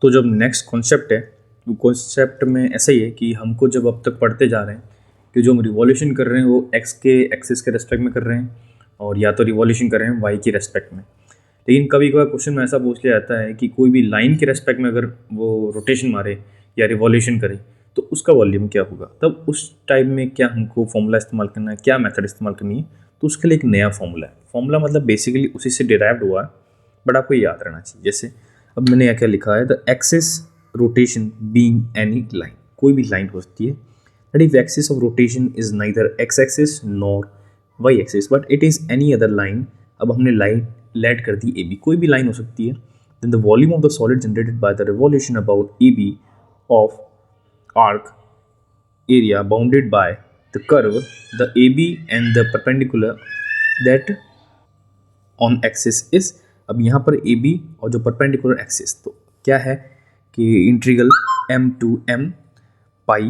तो जब next concept है, वो कॉन्सेप्ट में ऐसा ही है कि हमको जब अब तक पढ़ते जा रहे हैं कि जो हम रिवॉल्यूशन कर रहे हैं वो एक्स के एक्सिस के रेस्पेक्ट में कर रहे हैं, और या तो रिवॉल्यूशन कर रहे हैं वाई की रेस्पेक्ट में। लेकिन कभी कभार क्वेश्चन में ऐसा पूछ लिया जाता है कि कोई भी लाइन के रेस्पेक्ट में अगर वो रोटेशन मारे या रिवॉल्यूशन करे तो उसका वॉल्यूम क्या होगा। तब उस टाइम में क्या हमको फॉर्मूला इस्तेमाल करना है, क्या मेथड इस्तेमाल करनी है, तो उसके लिए एक नया फॉर्मूला है। फॉर्मूला मतलब बेसिकली उसी से डिराइव्ड हुआ है, बट आपको याद रहना चाहिए। जैसे अब मैंने यहाँ क्या लिखा है, the axis rotation being any line, कोई भी लाइन हो सकती है, that if axis of rotation is neither x axis nor y axis but it is any other line. अब हमने लाइन लेट कर दी ए बी, कोई भी लाइन हो सकती है। Then the volume of the solid generated by the revolution about A B of arc area bounded by the curve the AB and the perpendicular that on axis is। अब यहाँ पर AB और जो perpendicular axis, तो क्या है कि integral m to m pi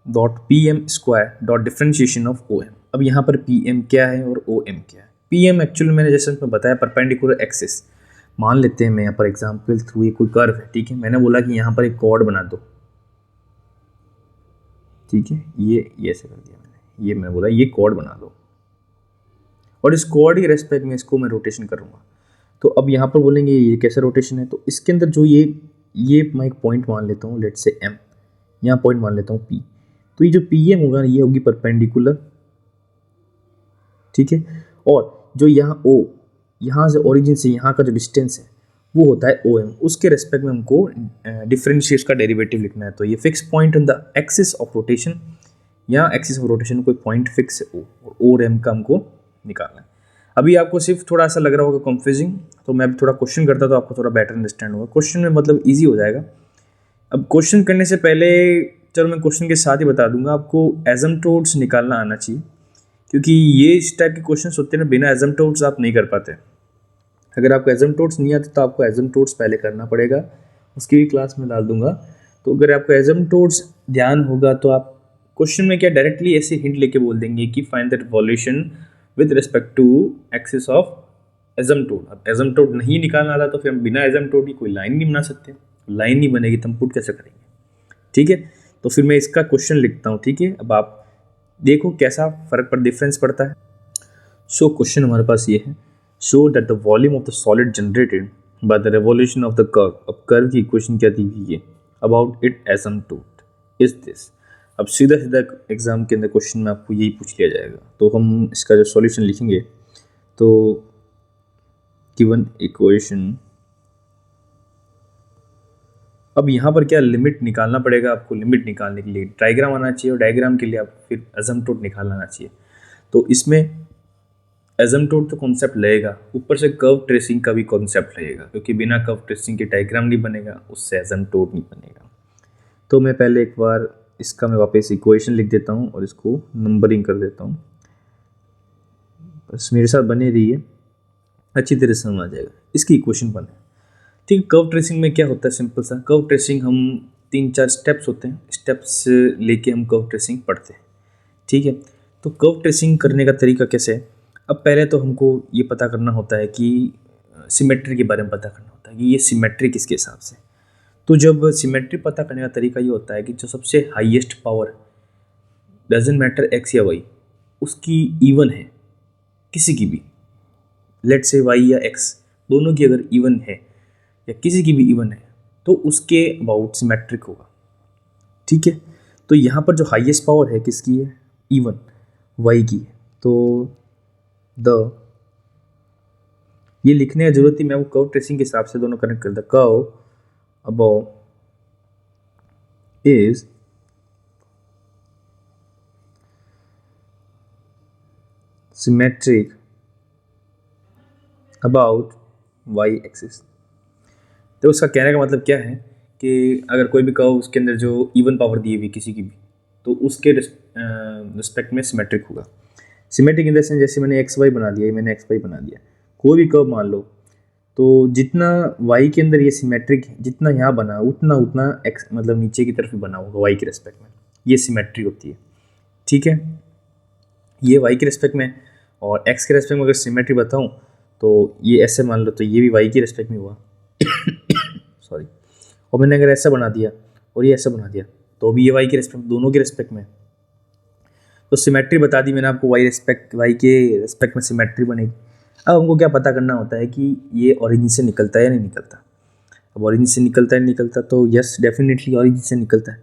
dot P M square dot differentiation of O M. अब यहाँ पर पी एम क्या है और ओ एम क्या है। पी एम एक्चुअली मैंने जैसे उसमें बताया परपेंडिकुलर एक्सिस। मान लेते हैं मैं यहाँ पर एग्जाम्पल थ्रू ये कोई कर्व है, ठीक है, मैंने बोला कि यहाँ पर एक कॉर्ड बना दो, ठीक है, ये ऐसे कर दिया मैंने, ये मैं बोला ये कॉर्ड बना दो और इस कॉर्ड के रेस्पेक्ट में इसको मैं रोटेशन करूँगा। तो अब यहाँ पर बोलेंगे ये कैसे रोटेशन है, तो इसके अंदर जो ये मैं एक पॉइंट मान लेता हूँ, लेट से एम, यहाँ पॉइंट मान लेता हूँ पी। तो ये जो पी एम होगा ये होगी परपेंडिकुलर, ठीक है, और जो यहाँ ओ, यहाँ से ओरिजिन से यहाँ का जो डिस्टेंस है वो होता है ओ एम। उसके रेस्पेक्ट में हमको डिफरेंशिएट का डेरिवेटिव लिखना है। तो ये fix point on the axis of rotation, यहाँ एक्सिस ऑफ रोटेशन कोई पॉइंट फिक्स है ओ, और एम का हमको निकालना है। अभी आपको सिर्फ थोड़ा सा लग रहा होगा कंफ्यूजिंग, तो मैं थोड़ा क्वेश्चन करता तो आपको थोड़ा बेटर अंडरस्टैंड होगा। क्वेश्चन में मतलब ईजी हो जाएगा। अब क्वेश्चन करने से पहले चलो मैं क्वेश्चन के साथ ही बता दूंगा, आपको एजम्पटोड्स निकालना आना चाहिए, क्योंकि ये इस टाइप के क्वेश्चन होते हैं ना, बिना एजम्पटोड्स आप नहीं कर पाते। अगर आपको एजम्पटोड्स नहीं आते तो आपको एजम्पटोड्स पहले करना पड़ेगा, उसकी भी क्लास में डाल दूंगा। तो अगर आपको एजम्पटोड्स ध्यान होगा तो आप क्वेश्चन में क्या डायरेक्टली ऐसे हिंट लेके बोल देंगे कि find the revolution with respect to axis of asymptote. अब एजम्पटोड नहीं निकालना आता तो फिर हम बिना एजम्पटोड की कोई लाइन नहीं बना सकते, लाइन नहीं बनेगी तो हम पुट कैसे करेंगे, ठीक है। तो फिर मैं इसका क्वेश्चन लिखता हूँ, ठीक है। अब आप देखो कैसा फर्क पर डिफरेंस पड़ता है। सो क्वेश्चन हमारे पास ये है, show that the volume of the solid generated by the revolution of the curve. अब कर्व की इक्वेशन क्या दी हुई है, अबाउट इट एसिम्पटोट इज दिस। अब सीधा सीधा एग्जाम के अंदर क्वेश्चन में आपको यही पूछ लिया जाएगा, तो हम इसका जो सॉल्यूशन लिखेंगे तो गिवन इक्वेशन, अब यहाँ पर क्या लिमिट निकालना पड़ेगा आपको। लिमिट निकालने के लिए डायग्राम आना चाहिए, और डायग्राम के लिए आप फिर एसिम्पटोट निकालना आना चाहिए। तो इसमें एसिम्पटोट तो कॉन्सेप्ट लगेगा, ऊपर से कर्व ट्रेसिंग का भी कॉन्सेप्ट लगेगा, क्योंकि बिना कर्व ट्रेसिंग के डायग्राम नहीं बनेगा, उससे एसिम्पटोट नहीं बनेगा। तो मैं पहले एक बार इसका मैं वापस इक्वेशन लिख देता हूँ और इसको नंबरिंग कर देता हूँ, बस मेरे साथ बने रहिए, अच्छी तरह से समझ आ जाएगा। इसकी इक्वेशन बने, ठीक। कर्व ट्रेसिंग में क्या होता है, सिंपल सा कर्व ट्रेसिंग, हम 3-4 स्टेप्स होते हैं, स्टेप्स लेके हम कर्व ट्रेसिंग पढ़ते हैं, ठीक है। तो कर्व ट्रेसिंग करने का तरीका कैसे है, अब पहले तो हमको ये पता करना होता है कि सिमेट्री के बारे में पता करना होता है कि ये सिमेट्री किसके हिसाब से। तो जब सिमेट्री पता करने का तरीका ये होता है कि जो सबसे highest power, doesn't matter x या वाई, उसकी इवन है किसी की भी, लेट से वाई या एक्स दोनों की अगर इवन है या किसी की भी इवन है तो उसके अबाउट सिमेट्रिक होगा, ठीक है। तो यहाँ पर जो हाईएस्ट पावर है किसकी है, इवन वाई की है। तो द, ये लिखने की जरूरत ही, मैं वो कर्व ट्रेसिंग के हिसाब से दोनों कनेक्ट कर, the curve above is symmetric about y axis. तो उसका कहने का मतलब क्या है कि अगर कोई भी कर्व उसके अंदर जो इवन पावर दी हुई किसी की भी, तो उसके रिस्पेक्ट में सिमेट्रिक होगा। सिमेट्रिक इन द सेंस जैसे मैंने एक्स वाई बना दिया, मैंने एक्स वाई बना दिया, कोई भी कर्व मान लो, तो जितना वाई के अंदर ये सिमेट्रिक जितना यहाँ बना उतना उतना एक्स मतलब नीचे की तरफ भी बना होगा वाई के रेस्पेक्ट में, ये सिमेट्री होती है, ठीक है। ये वाई के रेस्पेक्ट में, और एक्स के रेस्पेक्ट में अगर सिमेट्री बताऊँ तो ये ऐसे मान लो, तो ये भी वाई के रेस्पेक्ट में हुआ सॉरी। और मैंने अगर ऐसा बना दिया और ये ऐसा बना दिया तो भी ये वाई के रेस्पेक्ट, दोनों के रेस्पेक्ट में। तो सिमेट्री बता दी मैंने आपको, वाई के रेस्पेक्ट में सिमेट्री बनेगी। अब हमको क्या पता करना होता है कि ये ओरिजिन से निकलता है या नहीं निकलता। अब ओरिजिन से निकलता है नहीं निकलता, तो यस डेफिनेटली ओरिजिन से निकलता है,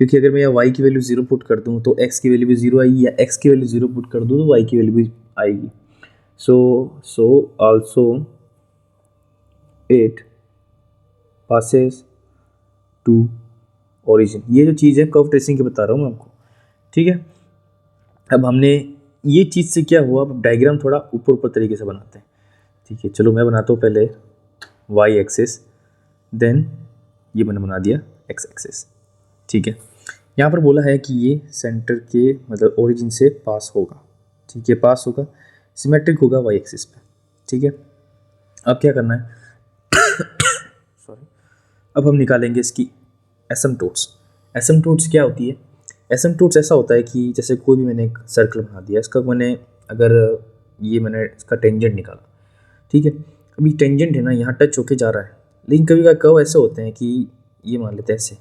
क्योंकि अगर मैं यहाँ वाई की वैल्यू 0 पुट कर दूँ तो एक्स की वैल्यू भी 0 आएगी, या एक्स की वैल्यू 0 पुट कर दूँ तो वाई की वैल्यू भी आएगी। So also it passes to origin. ये जो चीज़ है कर्व ट्रेसिंग की बता रहा हूँ मैं आपको, ठीक है। अब हमने ये चीज़ से क्या हुआ, अब डायग्राम थोड़ा ऊपर ऊपर तरीके से बनाते हैं, ठीक है। चलो मैं बनाता हूँ पहले वाई एक्सिस, देन ये मैंने बना दिया एक्स एक्सिस, ठीक है। यहाँ पर बोला है कि ये सेंटर के मतलब ओरिजिन से पास होगा, ठीक है, पास होगा, सिमेट्रिक होगा वाई एक्सिस पे, ठीक है। अब क्या करना है सॉरी, अब हम निकालेंगे इसकी एसिम्पटोट्स। एसिम्पटोट्स क्या होती है? एसिम्पटोट्स ऐसा होता है कि जैसे कोई भी मैंने एक सर्कल बना दिया, इसका मैंने अगर ये मैंने इसका टेंजेंट निकाला, ठीक है। अभी टेंजेंट है ना, यहाँ टच होके जा रहा है, लेकिन कभी कभी कर्व ऐसे होते हैं कि ये मान लेते हैं ऐसे,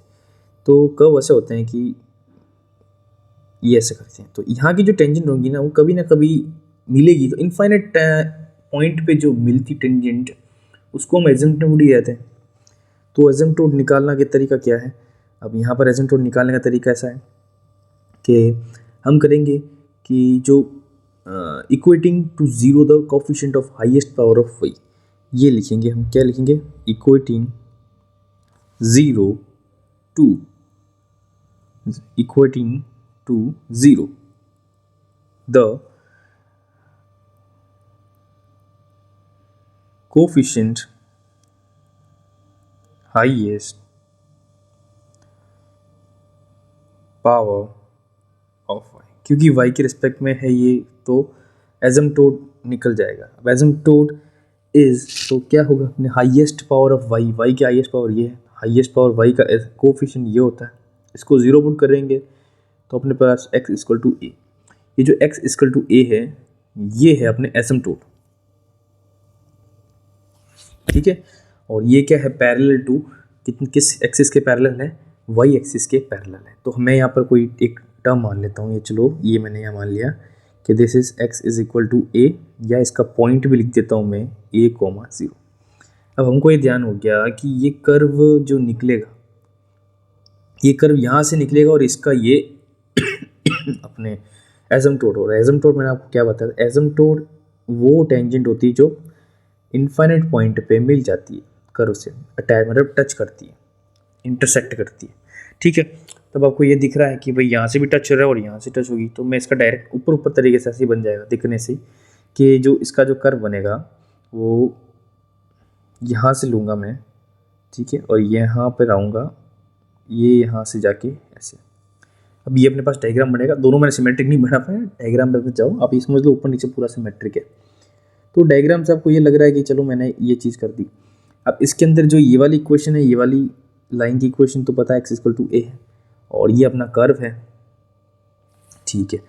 तो कर्व ऐसे होते हैं कि ये ऐसे करते हैं, तो यहाँ की जो टेंजेंट होगी ना वो कभी ना कभी मिलेगी। तो इनफाइनाइट पॉइंट पे जो मिलती टेंजेंट उसको हम एसिम्पटोट ही कहते हैं। तो एसिम्पटोट निकालना के तरीका क्या है? अब यहाँ पर एसिम्पटोट निकालने का तरीका ऐसा है कि हम करेंगे कि जो equating to zero the coefficient of highest power of y, ये लिखेंगे हम। क्या लिखेंगे? Equating zero to zero the coefficient highest power of y, क्योंकि वाई के रिस्पेक्ट में है ये, तो एसिम्पटोट निकल जाएगा। अब एसिम्पटोट इज, तो क्या होगा अपने highest power of y, y की हाईएस्ट पावर ये है, हाईएस्ट पावर वाई का कोफिशिएंट ये होता है, इसको ज़ीरो पुट करेंगे तो अपने पास x इक्वल टू ए। ये जो x इक्वल टू ए है ये है अपने एसिम्पटोट, ठीक है। और ये क्या है? पैरेलल टू किस एक्सिस के पैरेलल है? वाई एक्सिस के पैरेलल है। तो मैं यहाँ पर कोई एक टर्म मान लेता हूँ, ये चलो ये मैंने यहाँ मान लिया कि this is x is equal to A, या इसका पॉइंट भी लिख देता हूँ मैं a, 0। अब हमको ये ध्यान हो गया कि ये कर्व जो निकलेगा, ये कर्व यहाँ से निकलेगा और इसका ये अपने एसिम्पटोट हो रहा है। एसिम्पटोट मैंने आपको क्या बताया? एसिम्पटोट वो टेंजेंट होती है जो इनफाइनाइट पॉइंट पे मिल जाती है कर्व से, अटैच मतलब टच करती है, इंटरसेक्ट करती है, ठीक है। तब आपको ये दिख रहा है कि भाई यहाँ से भी टच हो रहा है और यहाँ से टच होगी, तो मैं इसका डायरेक्ट ऊपर ऊपर तरीके से ऐसे ही बन जाएगा दिखने से कि जो इसका जो कर्व बनेगा वो यहाँ से लूँगा मैं, ठीक है, और यहाँ पर आऊँगा, ये यहाँ से जाके ऐसे। अब ये अपने पास डायग्राम बनेगा, दोनों मैंने सिमेट्रिक नहीं बना पाया, डायग्राम पे जाओ आप, ये समझ लो ऊपर नीचे पूरा सिमेट्रिक है। तो डायग्राम से आपको ये लग रहा है कि चलो मैंने ये चीज़ कर दी। अब इसके अंदर जो ये वाली इक्वेशन है, ये वाली लाइन की इक्वेशन तो पता है x इक्वल टू ए है, और ये अपना कर्व है, ठीक है।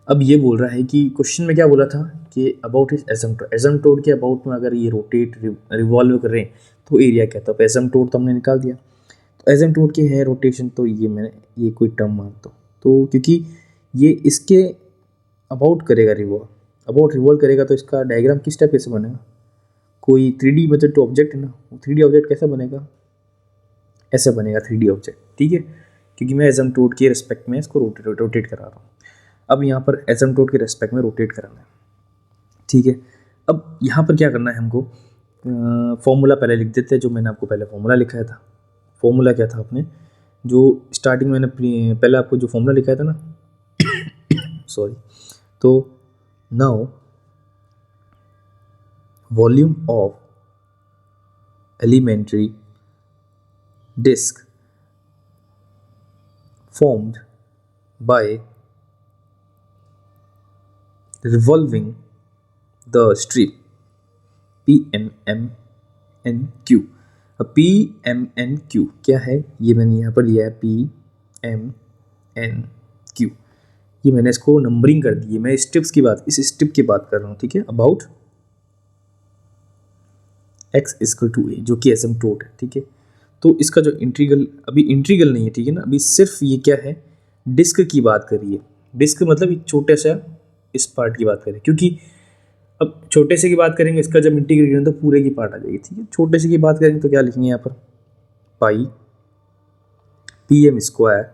अब ये बोल रहा है कि क्वेश्चन में क्या बोला था कि अबाउट इज एसिम्पटोट, एसिम्पटोट के अबाउट में अगर ये रोटेट रिवॉल्व कर रहे हैं तो एरिया क्या था? एसिम्पटोट तो हमने निकाल दिया, तो एसिम्पटोट के है रोटेशन, तो ये मैंने ये कोई टर्म मानता हूँ, तो क्योंकि ये इसके अबाउट करेगा रिवॉल्व करेगा, तो इसका डायग्राम किस टाइप से बनेगा? कोई 3D मतलब टू ऑब्जेक्ट है ना, 3D ऑब्जेक्ट कैसा बनेगा? ऐसा बनेगा 3D ऑब्जेक्ट, ठीक है, क्योंकि मैं एसिम्पटोट के रिस्पेक्ट में इसको रोटेट करा रहा हूँ। अब यहाँ पर एसिम्पटोट के रिस्पेक्ट में रोटेट कराना है, ठीक है। अब यहाँ पर क्या करना है हमको? फॉर्मूला पहले लिख देते हैं, जो मैंने आपको पहले फॉर्मूला लिखाया था। फॉर्मूला क्या था आपने जो स्टार्टिंग में मैंने पहले आपको जो फॉर्मूला लिखाया था ना सॉरी, तो now volume of elementary disc formed by revolving the strip PMMNQ। अब PMNQ क्या है? ये मैंने यहाँ पर लिया है PMNQ, ये मैंने इसको नंबरिंग कर दी है। मैं स्ट्रिप्स की बात, इस स्ट्रिप की बात कर रहा हूँ, ठीक है, अबाउट x इक्वल टू ए, जो कि एसिम्पटोट है, ठीक है। तो इसका जो इंटीग्रल, अभी इंटीग्रल नहीं है, ठीक है ना, अभी सिर्फ ये क्या है, डिस्क की बात कर रही है। डिस्क मतलब एक छोटे सा इस पार्ट की बात करें, क्योंकि अब छोटे से की बात करेंगे, इसका जब इंटीग्रेट करेंगे तो पूरे की पार्ट आ जाएगी, ठीक है। छोटे से की बात करेंगे तो क्या लिखेंगे यहाँ पर, pi P M square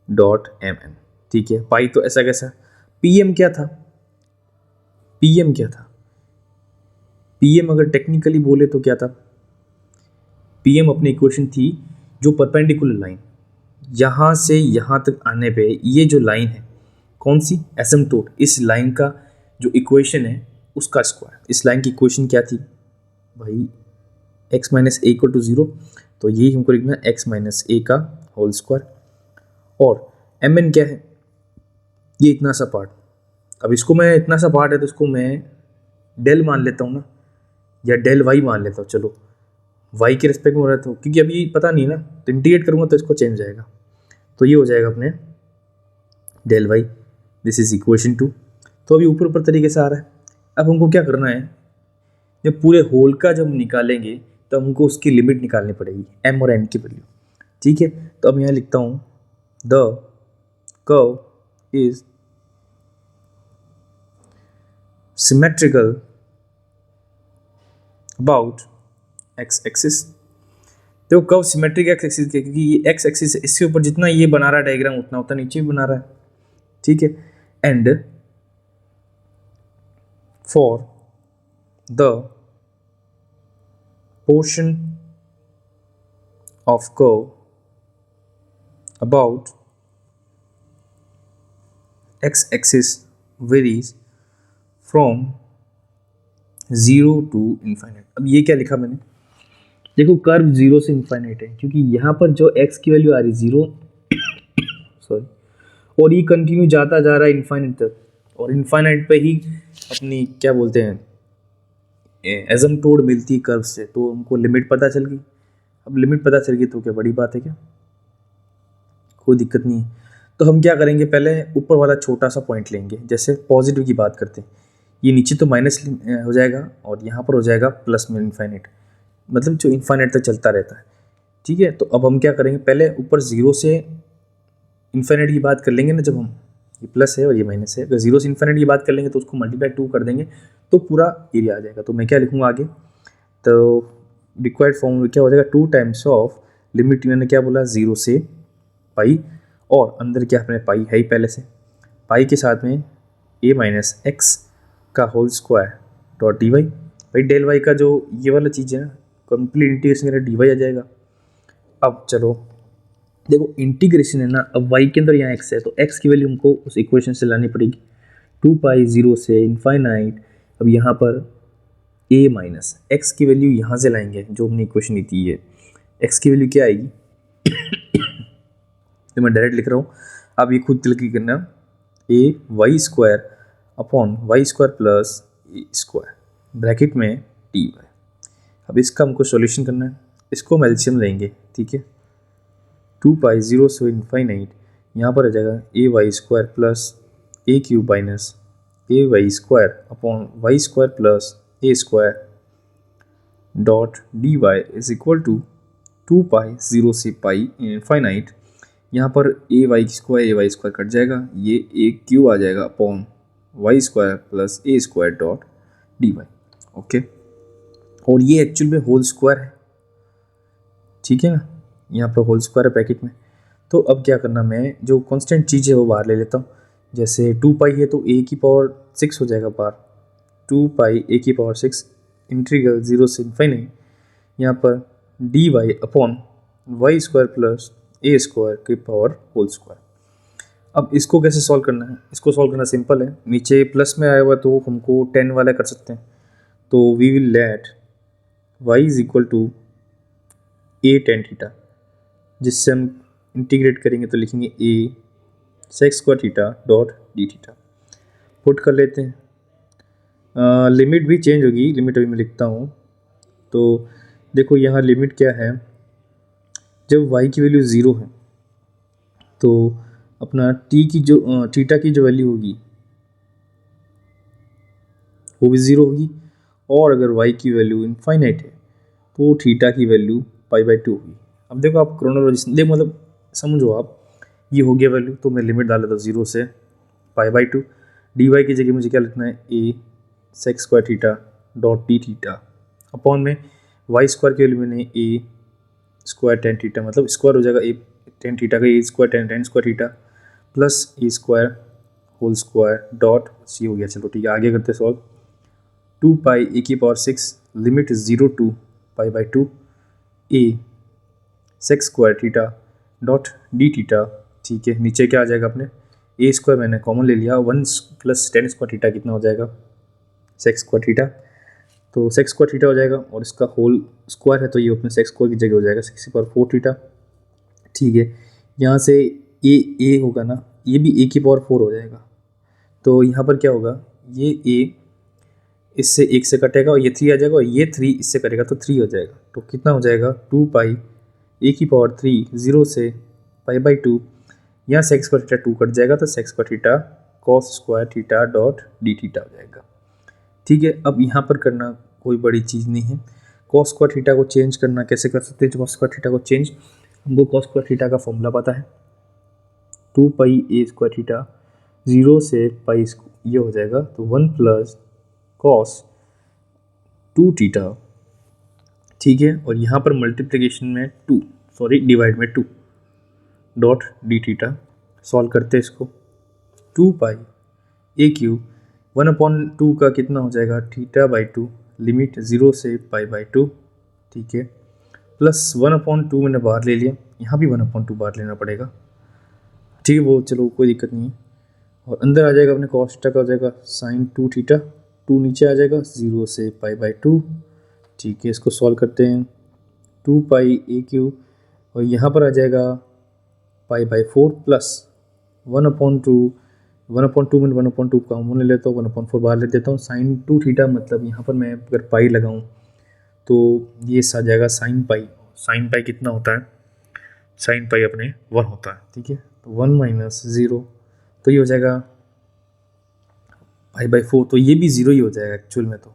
dot M N, ठीक है। पाई तो ऐसा कैसा, पी एम क्या था, पी एम क्या था, पी एम अगर टेक्निकली बोले तो क्या था, पी एम अपनी इक्वेशन थी जो परपेंडिकुलर लाइन यहाँ से यहाँ तक आने पे ये जो लाइन है कौन सी, एसिम्प्टोट, इस लाइन का जो इक्वेशन है उसका स्क्वायर। इस लाइन की इक्वेशन क्या थी भाई, x minus a equal to 0, तो ये हमको लिखना है x माइनस ए का होल स्क्वायर। और एम एन क्या है, ये इतना सा पार्ट। अब इसको मैं, इतना सा पार्ट है तो इसको मैं डेल मान लेता हूँ ना, या डेल वाई मान लेता हूँ, चलो वाई के रिस्पेक्ट में हो रहा था, क्योंकि अभी पता नहीं ना, तो इंटीग्रेट करूँगा तो इसको चेंज जाएगा, तो ये हो जाएगा अपने del y, this is equation 2। तो अभी ऊपर ऊपर तरीके से आ रहा है। अब हमको क्या करना है, जब पूरे होल का जब हम निकालेंगे तो हमको उसकी लिमिट निकालनी पड़ेगी, एम और एन की वैल्यू, ठीक है। तो अब यहाँ लिखता हूँ the curve is symmetrical about x axis. देखो कर्व सिमेट्रिक एक्स एक्सिस के, क्योंकि ये एक्स एक्सिस है, इसके ऊपर जितना ये बना रहा है डायग्राम उतना उतना नीचे भी बना रहा है, ठीक है। And for the portion of curve about x axis varies from 0 to infinite. अब ये क्या लिखा मैंने, देखो कर्व 0 से इन्फाइनाइट है, क्योंकि यहाँ पर जो x की वैल्यू आ रही 0 सॉरी, और ये कंटिन्यू जाता जा रहा है इन्फाइनाइट तक, और इन्फाइनाइट पे ही अपनी क्या बोलते हैं एजम्प्टोड मिलती है कर्व से, तो हमको लिमिट पता चल गई। अब लिमिट पता चल गई तो क्या बड़ी बात है क्या, कोई दिक्कत नहीं है। तो हम क्या करेंगे, पहले ऊपर वाला छोटा सा पॉइंट लेंगे, जैसे पॉजिटिव की बात करते हैं, ये नीचे तो माइनस हो जाएगा और यहाँ पर हो जाएगा प्लस में इन्फाइनाइट, मतलब जो इन्फाइनाइट तक चलता रहता है, ठीक है। तो अब हम क्या करेंगे, पहले ऊपर 0 से इन्फाइनाइट की बात कर लेंगे ना, जब हम, ये प्लस है और ये माइनस है, अगर 0 से इन्फाइनाइट की बात कर लेंगे तो उसको मल्टीप्लाई 2 कर देंगे तो पूरा एरिया आ जाएगा। तो मैं क्या लिखूँगा आगे, तो रिक्वायर्ड फॉर्मूला क्या हो जाएगा, 2 टाइम्स ऑफ लिमिट, मैंने क्या बोला 0 से पाई, और अंदर क्या अपने पाई है ही पहले से, पाई के साथ में ए माइनस एक्स का whole square dot d y. भाई डेल वाई का जो ये वाला चीज़ है ना, कंप्लीट इंटीग्रेशन करें डी वाई आ जाएगा। अब चलो देखो इंटीग्रेशन है ना, अब y के अंदर यहाँ x है तो x की वैल्यू हमको उस इक्वेशन से लानी पड़ेगी, 2 पाई 0 से इन्फाइनाइट। अब यहाँ पर a माइनस एक्स की वैल्यू यहाँ से लाएंगे, जो हमने इक्वेशन दी थी, ये x की वैल्यू क्या आएगी तो मैं डायरेक्ट लिख रहा हूँ, अब ये खुद तिलकी करना, a y square upon y square plus a square bracket में टी वाई। अब इसका हमको सॉल्यूशन करना है, इसको हम एलसीएम लेंगे, ठीक है। 2 पाई 0 से इन्फाइनाइट, यहाँ पर आ जाएगा a y square plus a cube minus a y square upon y square plus a square dot d y is equal to 2 pi 0 से पाई इन्फाइनाइट, यहाँ पर ए वाई स्क्वायर कट जाएगा, ये ए क्यू आ जाएगा upon y square plus a square dot d y, okay. और ये actual में होल स्क्वायर है, ठीक है ना, यहाँ पर होल स्क्वायर है ब्रैकेट में। तो अब क्या करना, मैं जो कांस्टेंट चीज़ है वो बाहर ले लेता हूँ, जैसे 2 पाई है तो ए की पावर 6 हो जाएगा बाहर, 2 पाई ए की पावर 6 इंटीग्रल 0 से इन्फाइनाइट, यहाँ पर d y upon y square plus a square की पावर होल स्क्वायर। अब इसको कैसे सॉल्व करना है, इसको सॉल्व करना सिंपल है, नीचे प्लस में आया हुआ तो हमको 10 वाला कर सकते हैं, तो we will let y is equal to a tan theta, जिससे हम इंटीग्रेट करेंगे तो लिखेंगे a sec square theta dot d theta. Put कर लेते हैं, लिमिट भी चेंज होगी, लिमिट अभी मैं लिखता हूँ। तो देखो यहाँ लिमिट क्या है, जब y की वैल्यू 0 है तो अपना t की जो थीटा की जो वैल्यू होगी वो भी 0 होगी, और अगर y की वैल्यू इनफाइनाइट है तो थीटा की वैल्यू π/2 होगी। अब देखो आप क्रोनोलॉजी देख, मतलब समझो आप, ये हो गया वैल्यू, तो मैं लिमिट डाल देता हूँ 0 से π/2। dy की जगह मुझे क्या लिखना है, a sec square theta dot d theta upon में y स्क्वायर की वैल्यू मैंने a स्क्वायर टेन थीटा, मतलब स्क्वायर हो जाएगा a टेन थीटा का a square tan square theta plus a square whole square dot c हो गया। चलो ठीक है, आगे करते solve. 2π e⁻6 limit 0 to π/2 a sec square theta dot d theta. ठीक है, नीचे क्या आ जाएगा अपने, ए स्क्वायर मैंने कॉमन ले लिया, 1 प्लस टेन स्क्वायर थीटा कितना हो जाएगा, सेक्स स्क्वायर थीटा, तो सेक्स स्क्वायर थीटा हो जाएगा, और इसका होल स्क्वायर है तो ये अपने सेक्स स्क्वायर की जगह हो जाएगा 6/4 थीटा। ठीक है, यहाँ से ए होगा ना, ये भी a⁻4 हो जाएगा, तो यहाँ पर क्या होगा, ये a इससे 1 से कटेगा और ये 3 आ जाएगा, और ये 3 इससे कटेगा तो 3 हो जाएगा, तो कितना हो जाएगा 2π e⁻3 0 से π/2, यहाँ सेक्स स्क्वायर थीटा 2 कट जाएगा तो sex square theta cos square theta dot d theta हो जाएगा। ठीक है, अब यहाँ पर करना कोई बड़ी चीज़ नहीं है, कॉस स्क्वायर थीटा को चेंज करना कैसे कर सकते हैं, कॉस स्क्वायर थीटा को चेंज, हमको कॉस स्क्वायर थीटा का फॉर्मूला पता है, 2π a स्क्वायर थीटा 0 से पाई ये हो जाएगा, तो 1 प्लस कॉस 2 थीटा। ठीक है, और यहाँ पर मल्टीप्लिकेशन में डिवाइड में 2 डॉट डी थीटा, सॉल्व करते हैं इसको, 2π a³ 1/2 का कितना हो जाएगा θ/2 लिमिट 0 से π/2। ठीक है, प्लस 1/2 मैंने बाहर ले लिया, यहाँ भी 1/2 बाहर लेना पड़ेगा। ठीक है, वो चलो कोई दिक्कत नहीं है, और अंदर आ जाएगा अपने cos थीटा का हो जाएगा sin 2 थीटा, 2 नीचे आ जाएगा 0 से π/2। ठीक है, इसको सॉल्व करते हैं, 2π a³ और यहाँ पर आ जाएगा π/4 प्लस 1/2 में 1/2 कॉमन ले लेता हूँ, 1/4 बाहर ले देता हूँ, sin 2 थीटा, मतलब यहाँ पर मैं अगर पाई लगाऊँ तो ये आ जाएगा sin पाई कितना होता है, sin पाई अपने 1 होता है। ठीक है, तो 1 माइनस 0, तो ये हो जाएगा π/4, तो ये भी 0 ही हो जाएगा एक्चुअल में, तो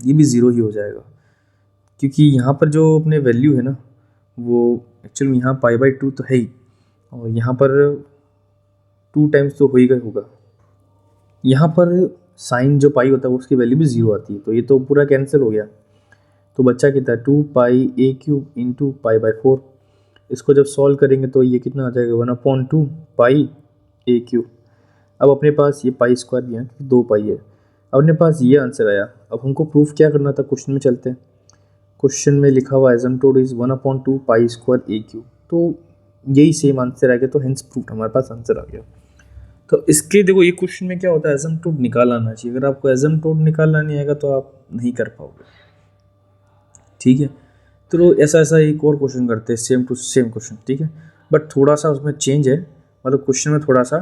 ये भी 0 ही हो जाएगा, क्योंकि यहाँ पर जो अपने वैल्यू है ना वो एक्चुअल में यहाँ π/2 तो है ही, और यहाँ पर 2 टाइम्स तो होगा, यहाँ पर साइन जो पाई होता है उसकी वैल्यू भी 0 आती है, तो ये तो पूरा कैंसिल हो गया, तो बच्चा कितना 2π a³ इंटू π/4, इसको जब सॉल्व करेंगे तो ये कितना आ जाएगा 1/2 पाई a³। अब अपने पास ये पाई स्क्वायर भी है, 2 पाई है, अब अपने पास ये आंसर आया। अब हमको प्रूफ क्या करना था, क्वेश्चन में चलते हैं। क्वेश्चन में लिखा हुआ एसिम्पटोट इज 1/2 पाई स्क्वायर a³, तो यही सेम आंसर आ गया, तो हेंस प्रूफ हमारे पास आंसर आ गया। तो इसके देखो ये क्वेश्चन में क्या होता है, एसिम्पटोट निकाल आना चाहिए, अगर आपको एसिम्पटोट निकालना नहीं आएगा तो आप नहीं कर पाओगे। ठीक है, तो ऐसा एक और क्वेश्चन करते हैं, सेम टू सेम क्वेश्चन। ठीक है, बट थोड़ा सा उसमें चेंज है, मतलब क्वेश्चन में थोड़ा सा